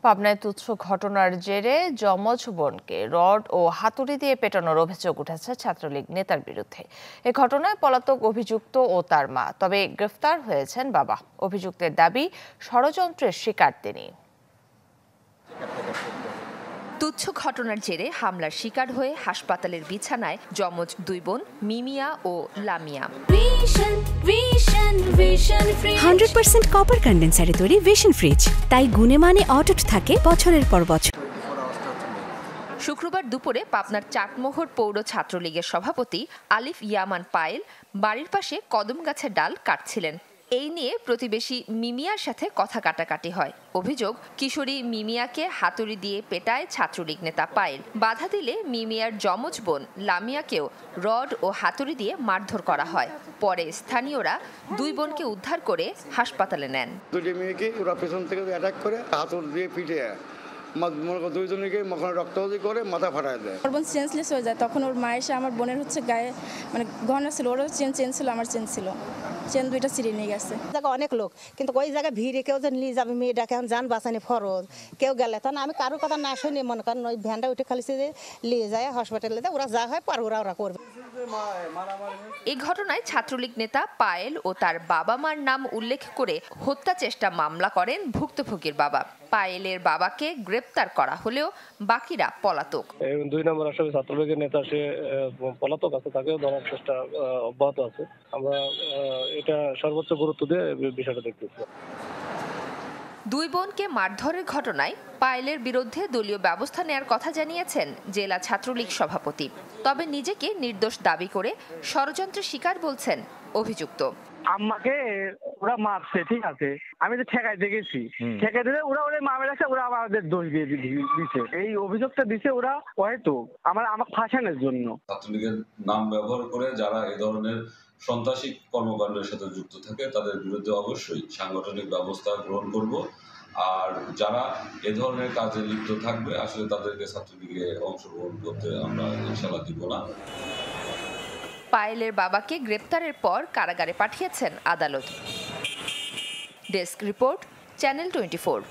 পাবনায় তুচ্ছ ঘটনার জেরে যমজ বোনকে রড ও হাতুড়ি দিয়ে পেটানোর অভিযোগ উঠেছে ছাত্রলীগ নেতার বিরুদ্ধে। এ ঘটনায় পলাতক অভিযুক্ত ও তার মা, তবে গ্রেফতার হয়েছেন বাবা। অভিযুক্তের দাবি, ষড়যন্ত্রের শিকার তিনি। তুচ্ছ ঘটনার জেরে হামলার শিকার হয়ে হাসপাতালের বিছানায় যমজ দুই বোন মিমিয়া ও লামিয়া। 100% কপার কন্ডেন্সারে তৈরি ভিশন ফ্রিজ, তাই গুণে মানে অটুট থাকে বছরের পর বছর। শুক্রবার দুপুরে পাবনার চাটমোহর পৌর ছাত্রলীগের সভাপতি আলিফ ইয়ামান পায়েল বাড়ির পাশে কদম গাছের ডাল কাটছিলেন। এই নিয়ে প্রতিবেশী মিমিয়ার সাথে কথা কাটাকাটি হয়। অভিযোগ, কিশোরী মিমিয়াকে হাতুড়ি দিয়ে পেটায় ছাত্রলীগ নেতা পায়েল। বাধা দিলে মিমিয়ার যমজ বোন লামিয়াকেও রড ও হাতুড়ি দিয়ে মারধর করা হয়। পরে স্থানীয়রা দুই বোনকে উদ্ধার করে হাসপাতালে নেন। দুটি মেয়েকে ওরা পেছন থেকে অ্যাটাক করে হাতুড়ি দিয়ে পিটে দুইজনকে রক্তারক্তি করে মাথা ফাটায় দেয়। ওর বোন চেঞ্জলেস হয়ে যায়। তখন ওর মা এসে আমার বোনের গায়ে গহনা ছিল, ওরও চেন ছিল, আমার চেন ছিল, চেন দুইটা ছিঁড়ে নিয়ে গেছে। অনেক লোক, কিন্তু ওই জায়গায় ভিড়ে কেউ যে নিয়ে যাবে, মেয়েটাকে এখন যান বাঁচানি ফরজ, কেউ গেলে তখন আমি কারোর কথা না শুনি, মনে করেন ওই ভ্যানটা উঠে খালি নিয়ে যায় হসপিটালে, ওরা যা হয় পার ওরা করবে। এই ঘটনায় ছাত্রলীগ নেতা পায়েল ও তার বাবা মার নাম উল্লেখ করে হত্যা চেষ্টা মামলা করেন ভুক্তভোগীর বাবা। পায়েলের বাবাকে গ্রেপ্তার করা হলেও বাকিরা পলাতক। 2 নম্বর আসামি ছাত্রলীগের নেতা, সে পলাতক আছে, তাকেও ধরার চেষ্টা অব্যাহত আছে। আমরা এটা সর্বোচ্চ গুরুত্ব দিয়ে বিষয়টা দেখতেছি। দুই বোনকে মারধরের ঘটনায় পায়েলের বিরুদ্ধে দলীয় ব্যবস্থা নেয়ার কথা জানিয়েছেন জেলা ছাত্রলীগ সভাপতি। তবে নিজেকে নির্দোষ দাবি করে ষড়যন্ত্রের শিকার বলছেন অভিযুক্ত। আমাকে ওরা মারছে, ঠিক আছে, আমি তো ঠেকাইতে গেছি, ঠেকাই দিলে ওরা মামলা রাখছে, ওরা আমাদের দোষ দিয়ে দিচ্ছে। এই অভিযোগটা দিচ্ছে ওরা হয়তো আমাকে ফাঁসানোর জন্য। ছাত্রলীগের নাম ব্যবহার করে যারা এ ধরনের সন্ত্রাসী কর্মকাণ্ডের সাথে যুক্ত থাকে তাদের বিরুদ্ধে অবশ্যই সাংগঠনিক ব্যবস্থা গ্রহণ করব। আর যারা এ ধরনের কাজে লিপ্ত থাকবে আসলে তাদেরকে ছাত্রলীগে অংশগ্রহণ করতে আমরা ইনশাআল্লাহ দিব না। পায়েলের বাবাকে গ্রেপ্তারের পর কারাগারে পাঠিয়েছেন আদালত। Desk report, channel 24।